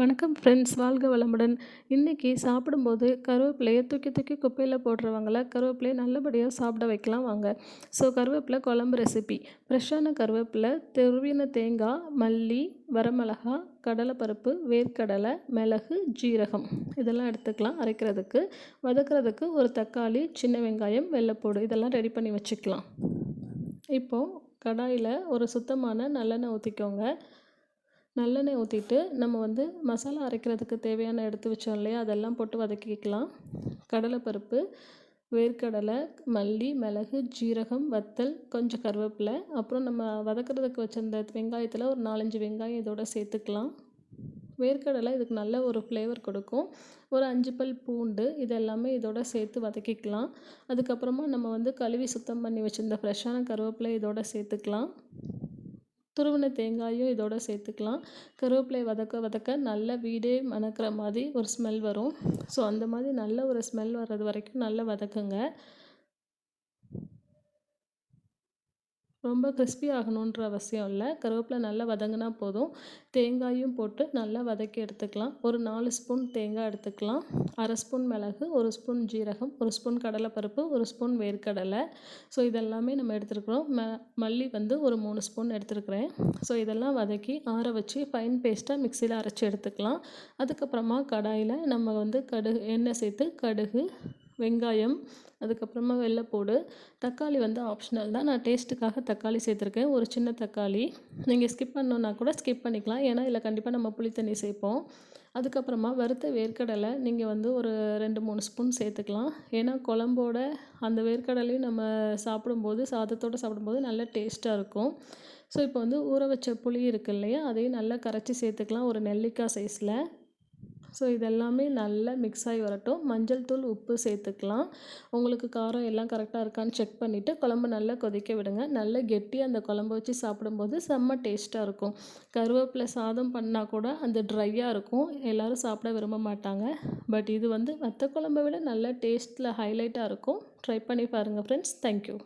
வணக்கம் ஃப்ரெண்ட்ஸ், வாழ்க வளமுடன். இன்றைக்கி சாப்பிடும்போது கருவேப்பிலையை தூக்கி தூக்கி குப்பையில் போடுறவங்கள கருவேப்பிலையை நல்லபடியாக சாப்பிட வைக்கலாம் வாங்க. ஸோ கருவேப்பிலை குழம்பு ரெசிபி. ஃப்ரெஷ்ஷான கருவேப்பிலை, துருவின தேங்காய், மல்லி, வரமிளகா, கடலைப்பருப்பு, வேர்க்கடலை, மிளகு, ஜீரகம் இதெல்லாம் எடுத்துக்கலாம் அரைக்கிறதுக்கு. வதக்கிறதுக்கு ஒரு தக்காளி, சின்ன வெங்காயம், வெள்ளைப்பூடு இதெல்லாம் ரெடி பண்ணி வச்சுக்கலாம். இப்போது கடாயில் ஒரு சுத்தமான நல்லெண்ணெய் ஊற்றிக்கோங்க. நல்லெண்ணெய் ஊற்றிட்டு நம்ம மசாலா அரைக்கிறதுக்கு தேவையான எடுத்து வச்சோம் இல்லையா, அதெல்லாம் போட்டு வதக்கிக்கலாம். கடலைப்பருப்பு, வேர்க்கடலை, மல்லி, மிளகு, ஜீரகம், வத்தல், கொஞ்சம் கருவேப்பிலை, அப்புறம் நம்ம வதக்கிறதுக்கு வச்சிருந்த வெங்காயத்தில் ஒரு 4-5 வெங்காயம் இதோட சேர்த்துக்கலாம். வேர்க்கடலை இதுக்கு நல்ல ஒரு ஃப்ளேவர் கொடுக்கும். ஒரு 5 பல் பூண்டு இதெல்லாமே இதோட சேர்த்து வதக்கிக்கலாம். அதுக்கப்புறமா நம்ம கழுவி சுத்தம் பண்ணி வச்சுருந்த ஃப்ரெஷ்ஷான கருவேப்பிலை இதோட சேர்த்துக்கலாம். துருவின தேங்காயும் இதோட சேர்த்துக்கலாம். கருவேப்பிலை வதக்க வதக்க நல்ல வீடே மணக்கிற மாதிரி ஒரு ஸ்மெல் வரும். ஸோ அந்த மாதிரி நல்ல ஒரு ஸ்மெல் வர்றது வரைக்கும் நல்லா வதக்குங்க. ரொம்ப கிறிஸ்பி ஆகணுன்ற அவசியம் இல்லை. கருவேப்பிலை நல்லா வதங்கினா போதும். தேங்காயும் போட்டு நல்லா வதக்கி எடுத்துக்கலாம். ஒரு 4 ஸ்பூன் தேங்காய் எடுத்துக்கலாம். 1/2 ஸ்பூன் மிளகு, 1 ஸ்பூன் ஜீரகம், 1 ஸ்பூன் கடலைப்பருப்பு, 1 ஸ்பூன் வேர்க்கடலை. ஸோ இதெல்லாமே நம்ம எடுத்துருக்குறோம். மல்லி ஒரு 3 ஸ்பூன் எடுத்துருக்கிறேன். ஸோ இதெல்லாம் வதக்கி ஆற வச்சு ஃபைன் பேஸ்ட்டாக மிக்சியில் அரைச்சி எடுத்துக்கலாம். அதுக்கப்புறமா கடாயில் நம்ம எண்ணெய் சேர்த்து கடுகு, வெங்காயம், அதுக்கப்புறமா வெள்ளைப்பூடு, தக்காளி ஆப்ஷனல் தான். நான் டேஸ்ட்டுக்காக தக்காளி சேர்த்துருக்கேன். ஒரு சின்ன தக்காளி. நீங்கள் ஸ்கிப் பண்ணணுன்னா கூட ஸ்கிப் பண்ணிக்கலாம். ஏன்னா இதில் கண்டிப்பாக நம்ம புளி தண்ணி சேர்ப்போம். அதுக்கப்புறமா வறுத்த வேர்க்கடலை நீங்கள் ஒரு 2-3 ஸ்பூன் சேர்த்துக்கலாம். ஏன்னா குழம்போட அந்த வேர்க்கடலையும் நம்ம சாப்பிடும்போது, சாதத்தோடு சாப்பிடும்போது நல்ல டேஸ்ட்டாக இருக்கும். ஸோ இப்போ ஊற வச்ச புளி இருக்கு இல்லையா, அதையும் நல்லா கரைச்சி சேர்த்துக்கலாம் ஒரு நெல்லிக்காய் சைஸில். ஸோ இதெல்லாமே நல்லா மிக்ஸ் ஆகி வரட்டும். மஞ்சள் தூள், உப்பு சேர்த்துக்கலாம். உங்களுக்கு காரம் எல்லாம் கரெக்டாக இருக்கான்னு செக் பண்ணிவிட்டு குழம்பு நல்லா கொதிக்க விடுங்க. நல்லா கெட்டியாக அந்த குழம்பு வச்சு சாப்பிடும்போது செம்ம டேஸ்ட்டாக இருக்கும். கருவேப்பிலை சாதம் பண்ணால் கூட அந்த ட்ரையாக இருக்கும். எல்லோரும் சாப்பிட விரும்ப மாட்டாங்க. பட் இது வத்த குழம்பை விட நல்ல டேஸ்ட்டில் ஹைலைட்டாக இருக்கும். ட்ரை பண்ணி பாருங்கள் ஃப்ரெண்ட்ஸ். தேங்க்யூ.